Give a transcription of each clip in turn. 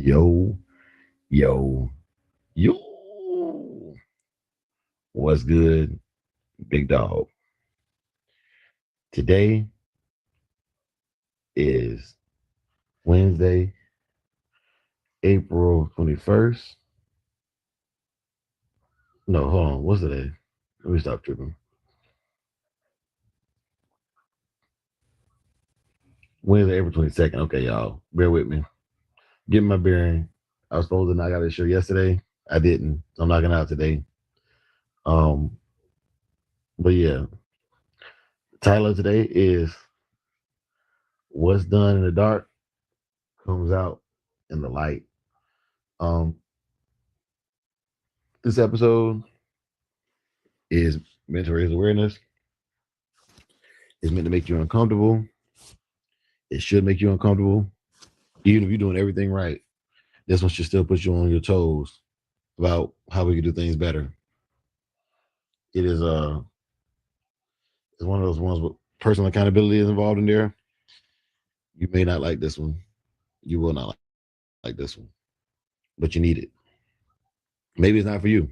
Yo, yo, yo. What's good, big dog? Today is Wednesday, April 21st. No, hold on. What's the day? Let me stop tripping. Wednesday, April 22nd. Okay, y'all. Bear with me. Getting my bearing. I was supposed to knock out this show yesterday. I didn't. So I'm knocking out today. Um, but yeah, the title of today is What's Done in the Dark Comes Out in the Light. Um, this episode is meant to raise awareness. It's meant to make you uncomfortable. It should make you uncomfortable. Even if you're doing everything right, this one should still put you on your toes about how we can do things better. It is it's one of those ones with personal accountability is involved in there. You may not like this one. You will not like this one. But you need it. Maybe it's not for you.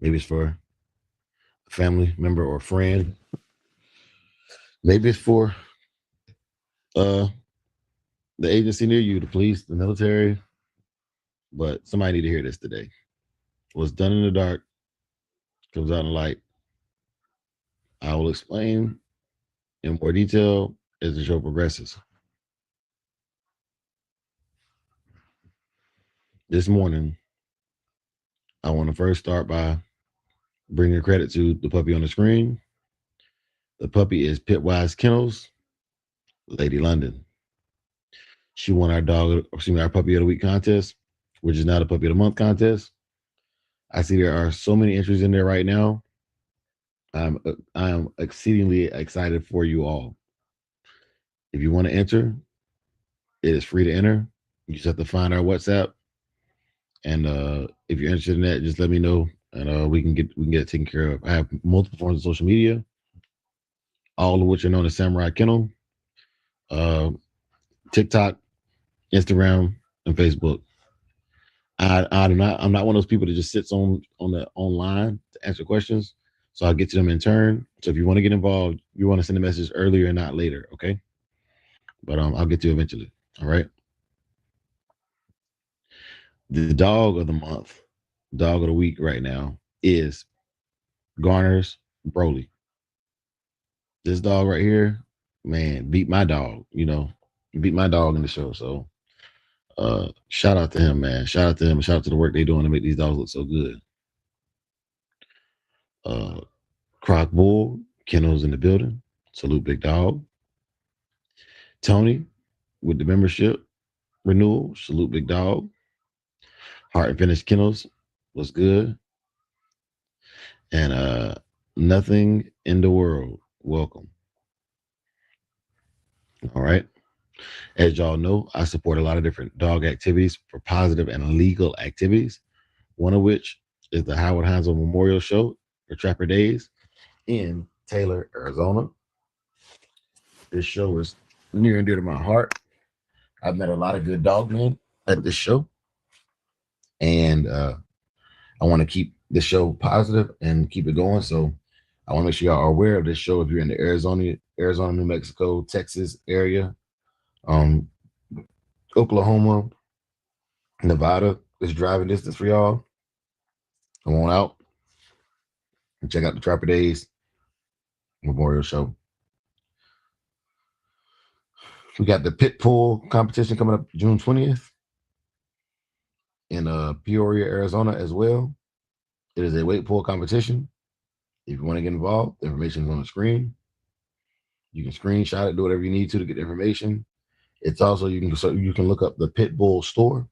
Maybe it's for a family member or a friend. Maybe it's for uh the agency near you, the police, the military. But somebody need to hear this today. What's done in the dark comes out in the light. I will explain in more detail as the show progresses. This morning, I want to first start by bringing credit to the puppy on the screen. The puppy is Pitwise Kennels, Lady London. She won our puppy of the week contest, which is now the puppy of the month contest. I see there are so many entries in there right now. I am exceedingly excited for you all. If you want to enter, it is free to enter. You just have to find our WhatsApp, and if you're interested in that, just let me know, and we can get it taken care of. I have multiple forms of social media, all of which are known as Samurai Kennel, uh, TikTok, Instagram, and Facebook. I'm not one of those people that just sits on the online to answer questions. So I'll get to them in turn. So if you want to get involved, you want to send a message earlier and not later, okay? But I'll get to you eventually. All right. The dog of the month, dog of the week right now is Garner's Broly. This dog right here, man, beat my dog. Beat my dog in the show. So shout out to him, man. Shout out to him and shout out to the work they're doing to make these dogs look so good. Croc Bull, Kennels in the building. Salute, big dog. Tony with the membership renewal. Salute, big dog. Heart and Finish Kennels was good. And nothing in the world. Welcome. All right. As y'all know, I support a lot of different dog activities for positive and legal activities. One of which is the Howard Heinzel Memorial Show for Trapper Days in Taylor, Arizona. This show is near and dear to my heart. I've met a lot of good dog men at this show, and I want to keep the show positive and keep it going. So I want to make sure y'all are aware of this show if you're in the Arizona, New Mexico, Texas area, Oklahoma, Nevada. It's driving distance for y'all. Come on out and check out the Trapper Days Memorial Show. We got the pit pull competition coming up June 20th in Peoria, Arizona as well. It is a weight pull competition. If you want to get involved, the information is on the screen. You can screenshot it, do whatever you need to get the information. It's also you can look up the Pit Bull store,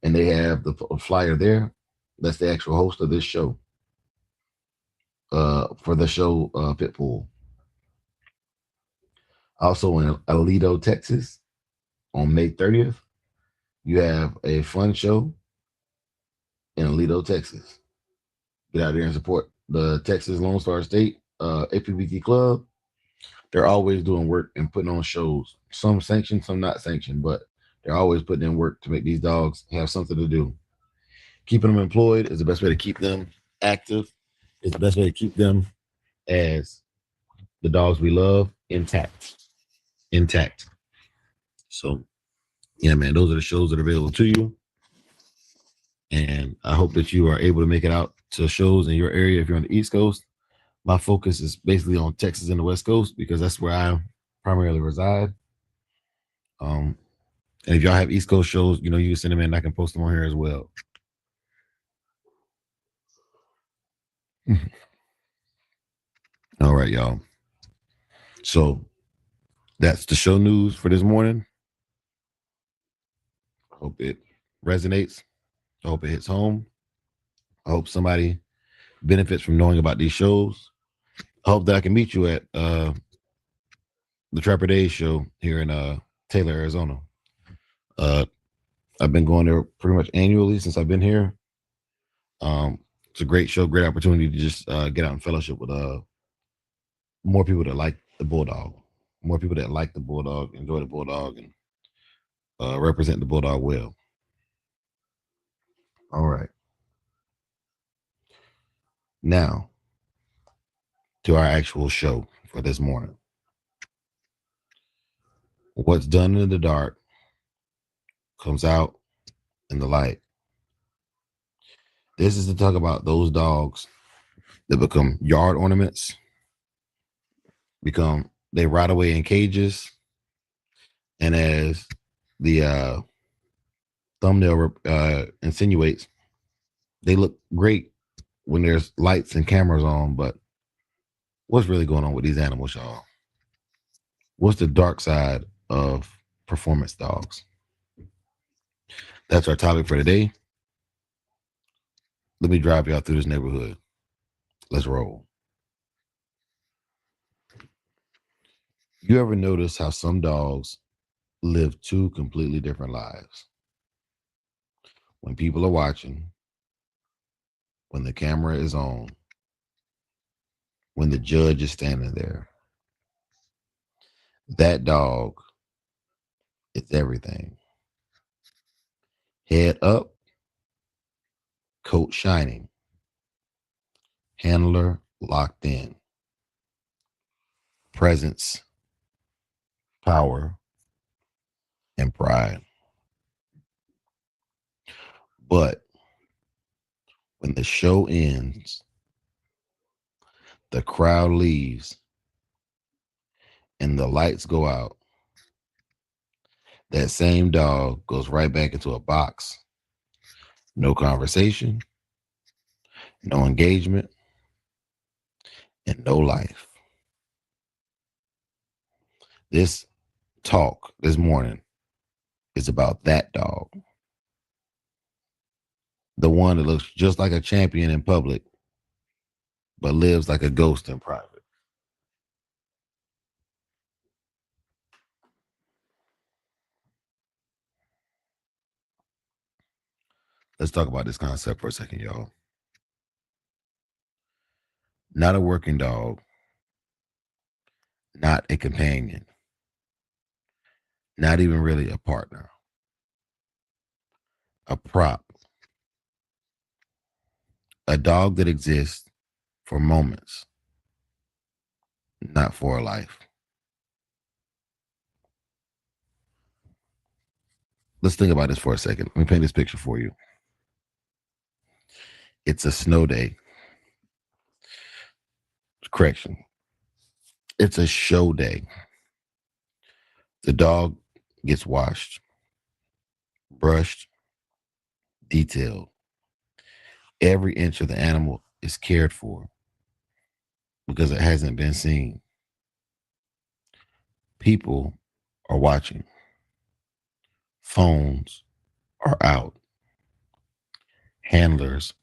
and they have the flyer there. That's the actual host of this show. For the show Pitbull. Also in Aledo, Texas, on May 30th, you have a fun show in Aledo, Texas. Get out there and support the Texas Lone Star State APBT Club. They're always doing work and putting on shows. Some sanctioned, some not sanctioned, but They're always putting in work to make these dogs have something to do. Keeping them employed is the best way to keep them active. It's the best way to keep them as the dogs we love intact. Intact. So yeah, man, those are the shows that are available to you. And I hope that you are able to make it out to shows in your area if you're on the East Coast. My focus is basically on Texas and the West Coast because that's where I primarily reside. Um, and if y'all have East Coast shows, you can send them in and I can post them on here as well. All right, y'all. So that's the show news for this morning. I hope it resonates. I hope it hits home. I hope somebody benefits from knowing about these shows. I hope that I can meet you at the Trapper Days show here in Taylor, Arizona. I've been going there pretty much annually since I've been here. It's a great show, great opportunity to just get out and fellowship with more people that like the Bulldog, more people that like the Bulldog, enjoy the Bulldog, and represent the Bulldog well. All right. Now to our actual show for this morning. What's done in the dark comes out in the light. This is to talk about those dogs that become yard ornaments, they rot away in cages, and as the thumbnail insinuates, they look great when there's lights and cameras on, but what's really going on with these animals, y'all? What's the dark side of performance dogs? That's our topic for today. Let me drive y'all through this neighborhood. Let's roll. You ever notice how some dogs live two completely different lives? When people are watching, when the camera is on, when the judge is standing there, that dog is everything. Head up, coat shining, handler locked in, presence, power, and pride. But when the show ends, the crowd leaves, and the lights go out, that same dog goes right back into a box. No conversation, no engagement, and no life. This talk this morning is about that dog. The one that looks just like a champion in public, but lives like a ghost in private. Let's talk about this concept for a second, y'all. Not a working dog, not a companion, not even really a partner, a prop, a dog that exists for moments, not for a life. Let's think about this for a second. Let me paint this picture for you. It's a snow day. Correction. It's a show day. The dog gets washed, brushed, detailed. Every inch of the animal is cared for because it hasn't been seen. People are watching. Phones are out. Handlers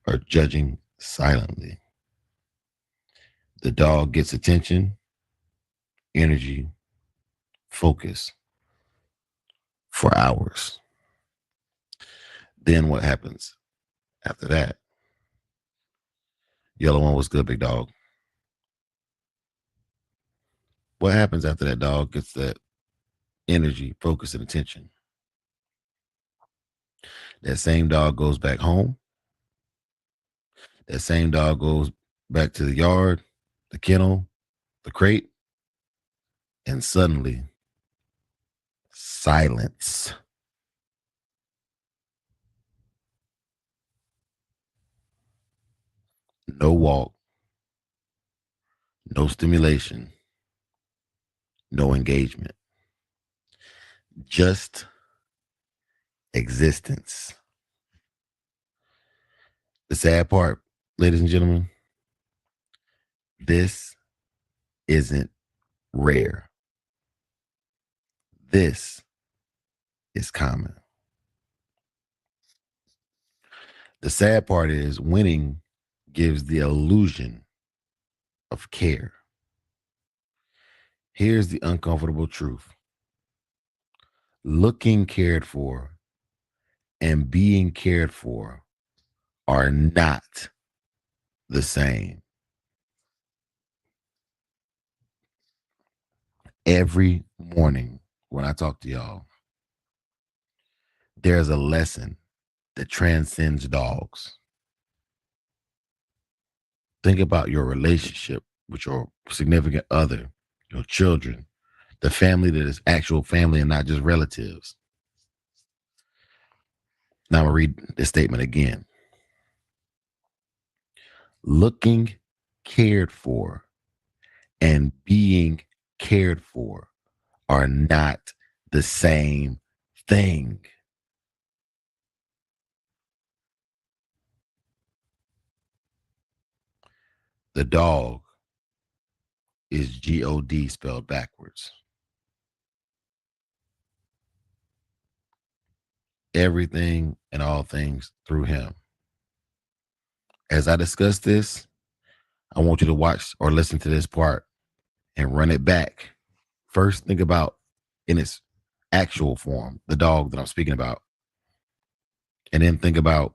are judging silently. The dog gets attention, energy, focus for hours. Then what happens after that? Yellow one was good, big dog. What happens after that dog gets that energy, focus, and attention? That same dog goes back home. That same dog goes back to the yard, the kennel, the crate, and suddenly silence. No walk, no stimulation, no engagement, just existence. The sad part, ladies and gentlemen, this isn't rare. This is common. The sad part is winning gives the illusion of care. Here's the uncomfortable truth: looking cared for and being cared for are not the same. Every morning when I talk to y'all, there's a lesson that transcends dogs. Think about your relationship with your significant other, your children, the family that is actual family and not just relatives. Now I'm going to read this statement again. Looking cared for and being cared for are not the same thing. The dog is God spelled backwards. Everything and all things through him. As I discuss this, I want you to watch or listen to this part and run it back. First, think about in its actual form, the dog that I'm speaking about. And then think about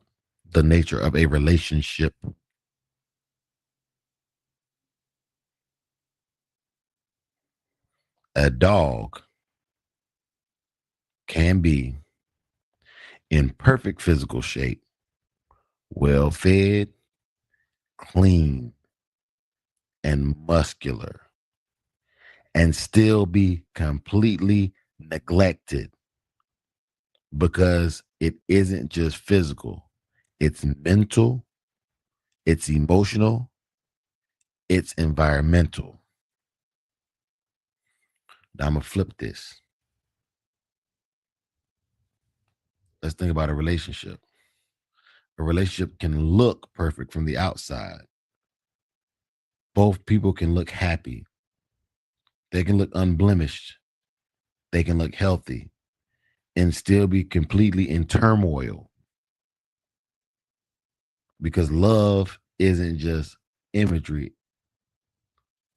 the nature of a relationship. A dog can be in perfect physical shape, well fed, clean, and muscular, and still be completely neglected because it isn't just physical, it's mental, it's emotional, it's environmental. Now I'm going to flip this. Let's think about a relationship. A relationship can look perfect from the outside. Both people can look happy. They can look unblemished. They can look healthy and still be completely in turmoil. Because love isn't just imagery,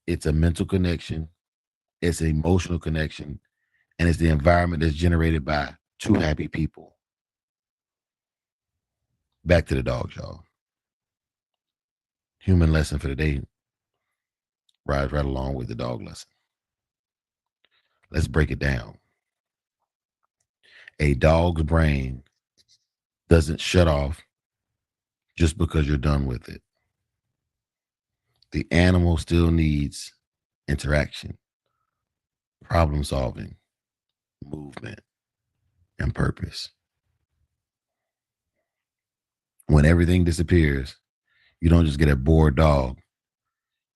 it's a mental connection, it's an emotional connection, and it's the environment that's generated by two happy people. Back to the dogs, y'all. Human lesson for the day rides right along with the dog lesson. Let's break it down. A dog's brain doesn't shut off just because you're done with it. The animal still needs interaction, problem solving, movement, and purpose. When everything disappears, you don't just get a bored dog,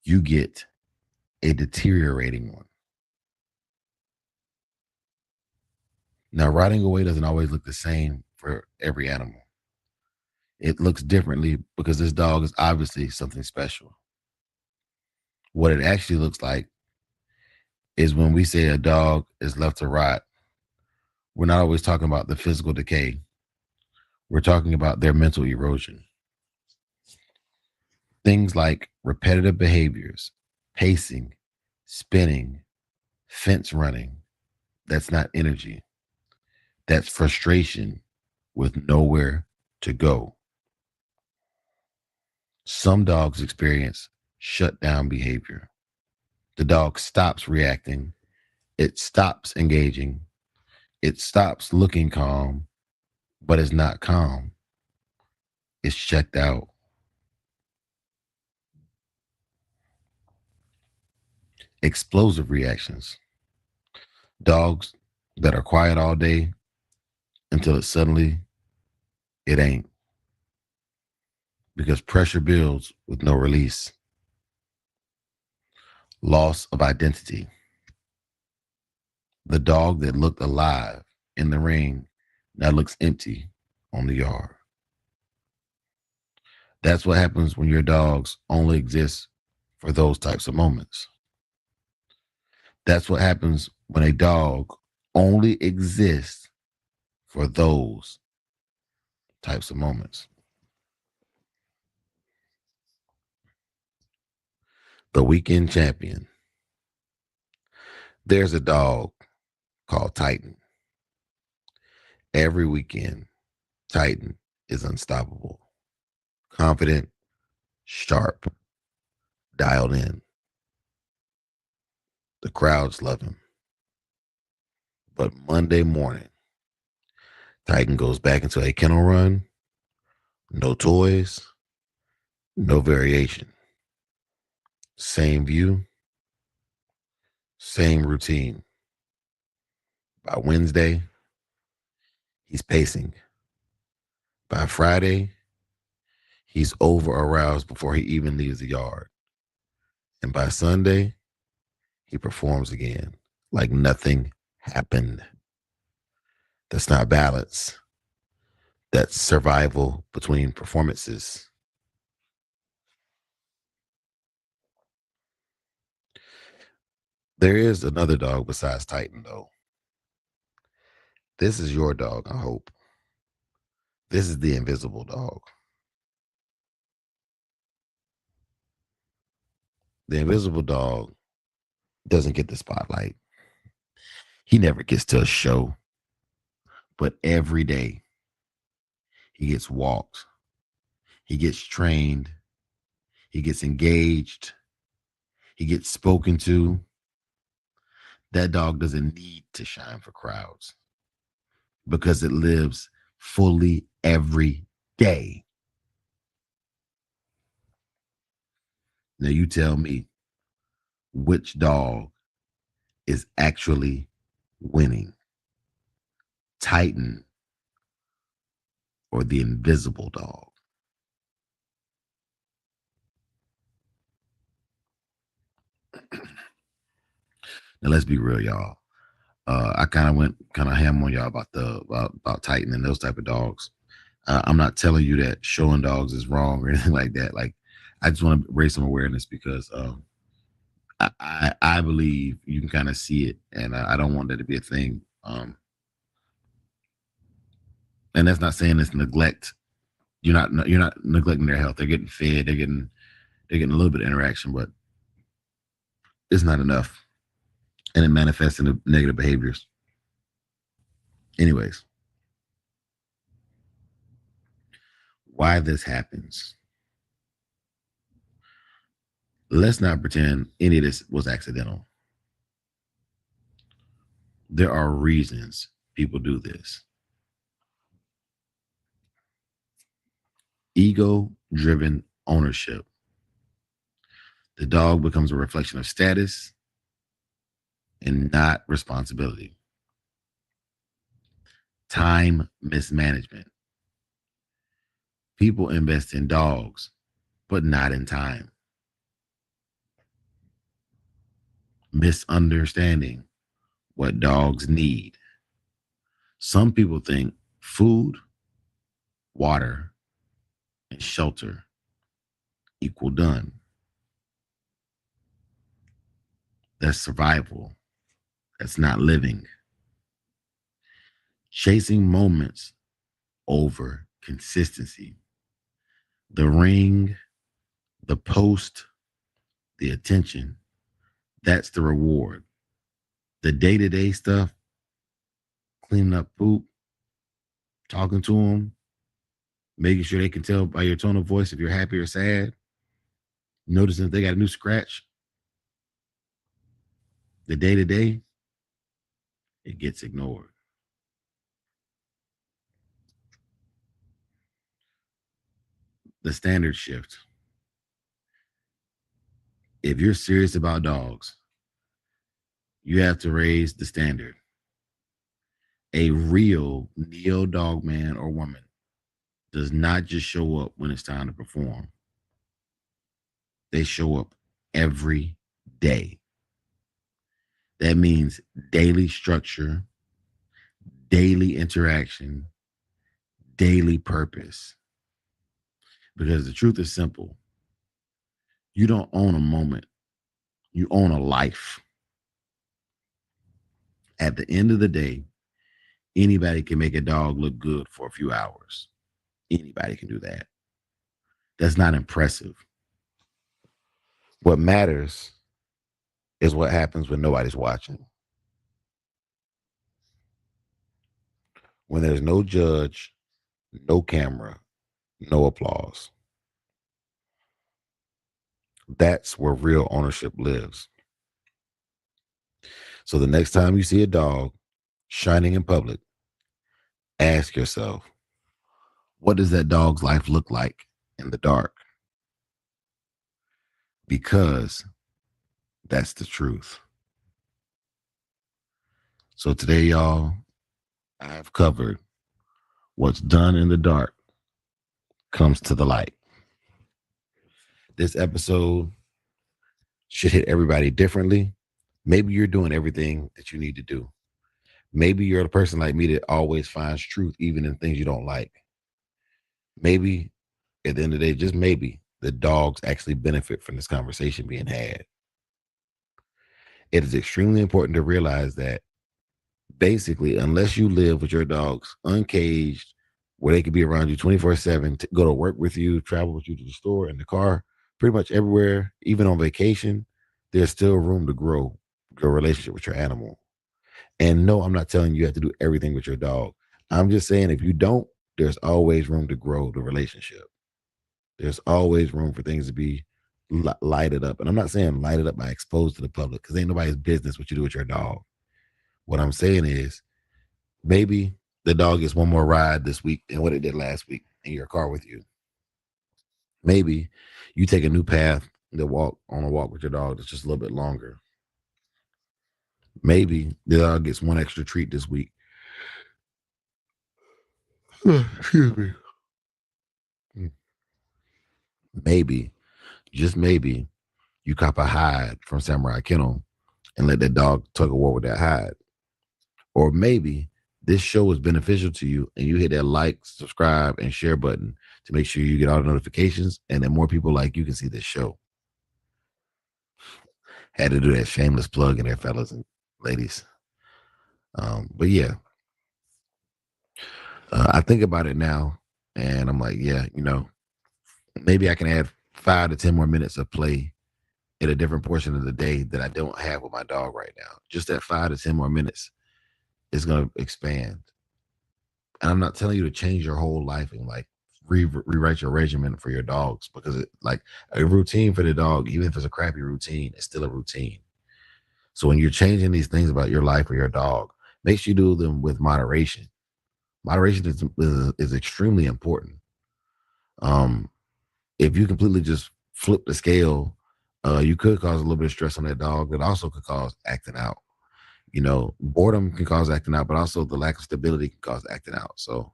you get a deteriorating one. Now, riding away doesn't always look the same for every animal. It looks differently because this dog is obviously something special. What it actually looks like is when we say a dog is left to rot, we're not always talking about the physical decay. We're talking about their mental erosion. Things like repetitive behaviors, pacing, spinning, fence running. That's not energy. That's frustration with nowhere to go. Some dogs experience shutdown behavior. The dog stops reacting. It stops engaging. It stops looking calm. but it's not calm. It's checked out. Explosive reactions. Dogs that are quiet all day until it ain't, because pressure builds with no release. Loss of identity. The dog that looked alive in the ring now looks empty on the yard. That's what happens when your dogs only exist for those types of moments. That's what happens when a dog only exists for those types of moments. The weekend champion. There's a dog called Titan. Every weekend, Titan is unstoppable, confident, sharp, dialed in. The crowds love him. But Monday morning, Titan goes back into a kennel run, no toys, no variation. Same view, same routine. By Wednesday, he's pacing. By Friday, he's over aroused before he even leaves the yard. And by Sunday, he performs again like nothing happened. That's not balance. That's survival between performances. There is another dog besides Titan, though. This is your dog, I hope. This is the invisible dog. The invisible dog doesn't get the spotlight. He never gets to a show, but every day he gets walked, he gets trained, he gets engaged, he gets spoken to. That dog doesn't need to shine for crowds because it lives fully every day. Now, you tell me which dog is actually winning, Titan or the invisible dog? Now, let's be real, y'all. I kind of went kind of ham on y'all about Titan and those type of dogs. I'm not telling you that showing dogs is wrong or anything like that. Like, I just want to raise some awareness because I believe you can kind of see it, and I don't want that to be a thing. And that's not saying it's neglect. You're not neglecting their health. They're getting fed. They're getting a little bit of interaction, but it's not enough, and it manifests into negative behaviors. Anyways, why this happens? Let's not pretend any of this was accidental. There are reasons people do this. Ego driven ownership. The dog becomes a reflection of status and not responsibility. Time mismanagement. People invest in dogs, but not in time. Misunderstanding what dogs need. Some people think food, water, and shelter equal done. That's survival. That's not living. Chasing moments over consistency. The ring, the post, the attention, that's the reward. The day-to-day stuff, cleaning up poop, talking to them, making sure they can tell by your tone of voice if you're happy or sad, noticing if they got a new scratch, the day-to-day, it gets ignored. the standard shift. If you're serious about dogs, you have to raise the standard. A real neo dog man or woman does not just show up when it's time to perform. They show up every day. That means daily structure, daily interaction, daily purpose. Because the truth is simple. You don't own a moment. You own a life. At the end of the day, anybody can make a dog look good for a few hours. Anybody can do that. That's not impressive. What matters is what happens when nobody's watching. When there's no judge, no camera, no applause. That's where real ownership lives. So the next time you see a dog shining in public, ask yourself, what does that dog's life look like in the dark? Because that's the truth. So today, y'all, I've covered what's done in the dark comes to the light. This episode should hit everybody differently. Maybe you're doing everything that you need to do. Maybe you're the person like me that always finds truth even in things you don't like. Maybe at the end of the day, just maybe the dogs actually benefit from this conversation being had. It is extremely important to realize that basically, unless you live with your dogs uncaged, where they could be around you 24/7, go to work with you, travel with you to the store, in the car, pretty much everywhere, even on vacation, there's still room to grow your relationship with your animal. And no, I'm not telling you have to do everything with your dog. I'm just saying if you don't, there's always room to grow the relationship. There's always room for things to be lighted up. And I'm not saying lighted up by exposed to the public because ain't nobody's business what you do with your dog. What I'm saying is maybe the dog gets one more ride this week than what it did last week in your car with you. Maybe you take a new path to walk on a walk with your dog that's just a little bit longer. Maybe the dog gets one extra treat this week. Excuse me. Maybe, just maybe, you cop a hide from Samurai Kennel and let that dog tug a war with that hide. Or maybe this show is beneficial to you and you hit that like, subscribe, and share button to make sure you get all the notifications and that more people like you can see this show. Had to do that shameless plug in there, fellas and ladies. But yeah, I think about it now and I'm like, yeah, maybe I can add 5 to 10 more minutes of play at a different portion of the day that I don't have with my dog right now. Just that 5 to 10 more minutes is going to expand. And I'm not telling you to change your whole life and like rewrite your regimen for your dogs because it like a routine for the dog, even if it's a crappy routine, it's still a routine. So when you're changing these things about your life or your dog, make sure you do them with moderation. Moderation is extremely important. Um, if you completely just flip the scale, you could cause a little bit of stress on that dog. That also could cause acting out. Boredom can cause acting out, but also the lack of stability can cause acting out. So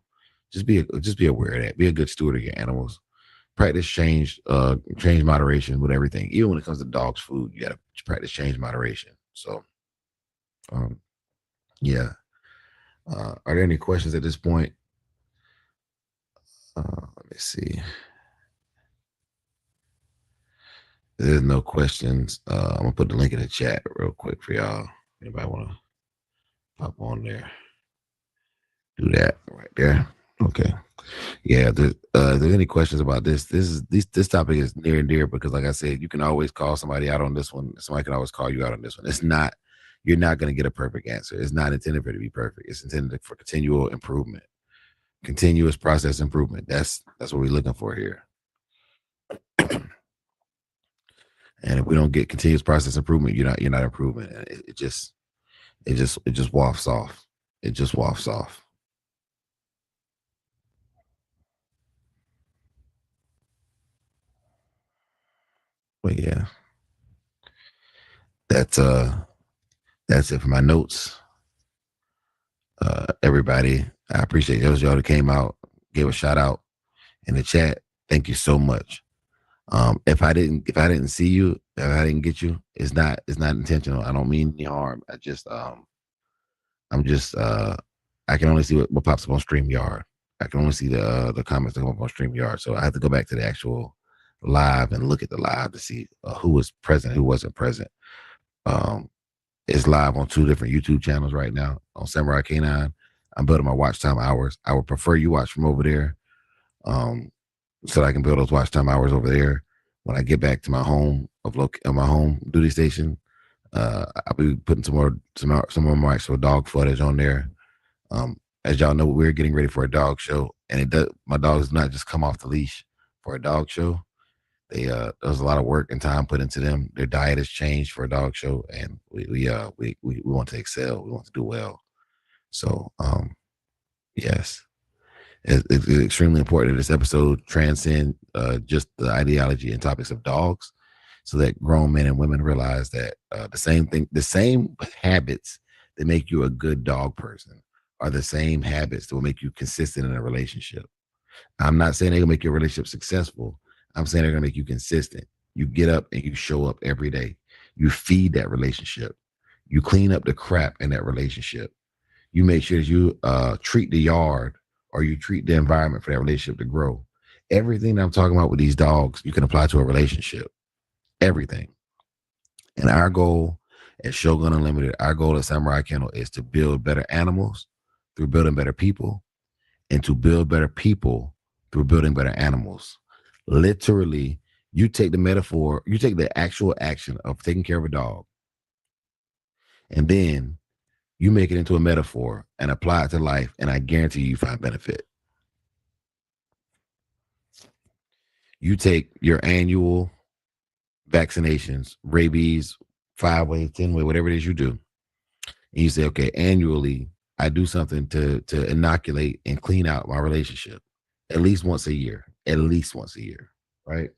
just be aware of that. Be a good steward of your animals. Practice change moderation with everything. Even when it comes to dogs' food, you gotta practice change moderation. So yeah. Are there any questions at this point? Let me see. There's no questions. I'm gonna put the link in the chat real quick for y'all. Anybody wanna pop on there? Do that right there. Okay. Yeah. If there's any questions about this topic is near and dear because, like I said, you can always call somebody out on this one. Somebody can always call you out on this one. You're not going to get a perfect answer. It's not intended for it to be perfect. It's intended for continual improvement, continuous process improvement. That's what we're looking for here. And if we don't get continuous process improvement, you're not improving. It just wafts off. It just wafts off. But yeah, that's it for my notes. Everybody, I appreciate those y'all that came out, gave a shout out in the chat. Thank you so much. If I didn't see you, if I didn't get you, it's not intentional. I don't mean any harm. I just I can only see what pops up on StreamYard. I can only see the comments that come up on StreamYard. So I have to go back to the actual live and look at the live to see who was present, who wasn't present. It's live on 2 different YouTube channels right now. On Samurai K9, I'm building my watch time hours. I would prefer you watch from over there, so that I can build those watch time hours over there. When I get back to my home my home duty station, I'll be putting some more actual dog footage on there. As y'all know, we're getting ready for a dog show, and my dogs do not just come off the leash for a dog show. There's a lot of work and time put into them. Their diet has changed for a dog show, and we want to excel. We want to do well. So, yes, it's extremely important that this episode transcend just the ideology and topics of dogs, so that grown men and women realize that the same habits that make you a good dog person are the same habits that will make you consistent in a relationship. I'm not saying they're gonna make your relationship successful. I'm saying they're gonna make you consistent. You get up and you show up every day. You feed that relationship. You clean up the crap in that relationship. You make sure that you treat the yard, or you treat the environment for that relationship to grow. Everything that I'm talking about with these dogs, you can apply to a relationship. Everything. And our goal at Shogun Unlimited, our goal at Samurai Kennel is to build better animals through building better people, and to build better people through building better animals. Literally, you take the actual action of taking care of a dog, and then you make it into a metaphor and apply it to life, and I guarantee you find benefit. You take your annual vaccinations, rabies, 5-way, 10-way, whatever it is you do, and you say, okay, annually, I do something to inoculate and clean out my relationship at least once a year, right?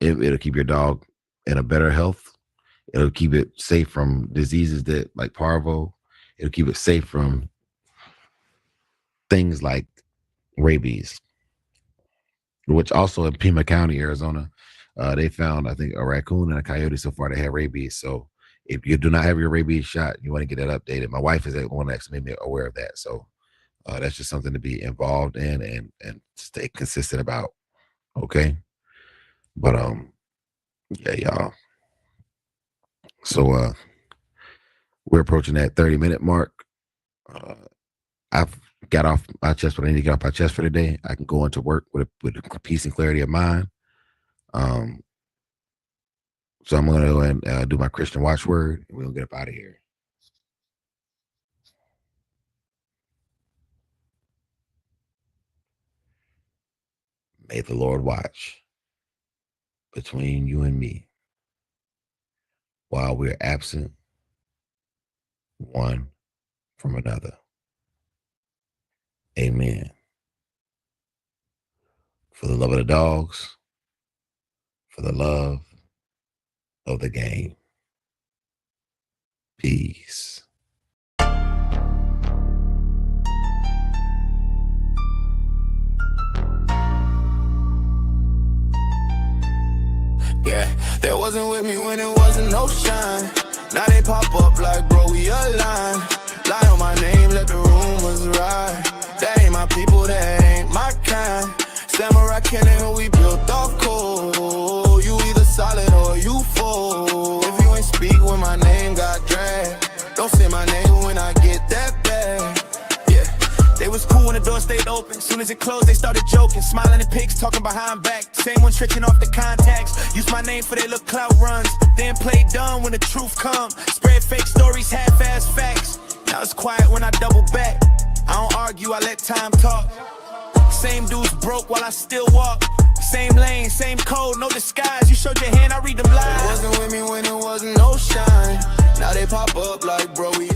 It'll keep your dog in a better health. It'll keep it safe from diseases like parvo. It'll keep it safe from things like rabies, which also in Pima County, Arizona, they found, I think, a raccoon and a coyote so far that had rabies. So if you do not have your rabies shot, you want to get that updated. My wife is the one that made me aware of that. So that's just something to be involved in and stay consistent about. Okay. But yeah, y'all. So we're approaching that 30-minute mark. I've got off my chest what I need to get off my chest for today. I can go into work with peace and clarity of mind. So I'm going to go and do my Christian watchword, and we're going to get up out of here. May the Lord watch between you and me while we're absent one from another. Amen. For the love of the dogs, for the love of the game. Peace. Yeah, they wasn't with me when it wasn't no shine. Now they pop up like, bro, we aligned. Lie on my name, let the rumors ride. That ain't my people, that ain't my kind. Samurai Kennel, we built off cold. You either solid or you fold. If you ain't speak when my name got dragged, don't say my name when I get that bad. Yeah, they was cool when the door stayed open. Soon as it closed, they started joking, smiling at pics, talking behind back. Same one tricking off the contacts. Use my name for their little clout runs, then play dumb when the truth come. Spread fake stories, half-ass facts. Now it's quiet when I double back. I don't argue, I let time talk. Same dudes broke while I still walk. Same lane, same code, no disguise. You showed your hand, I read them lies. They wasn't with me when it wasn't no shine. Now they pop up like, bro, we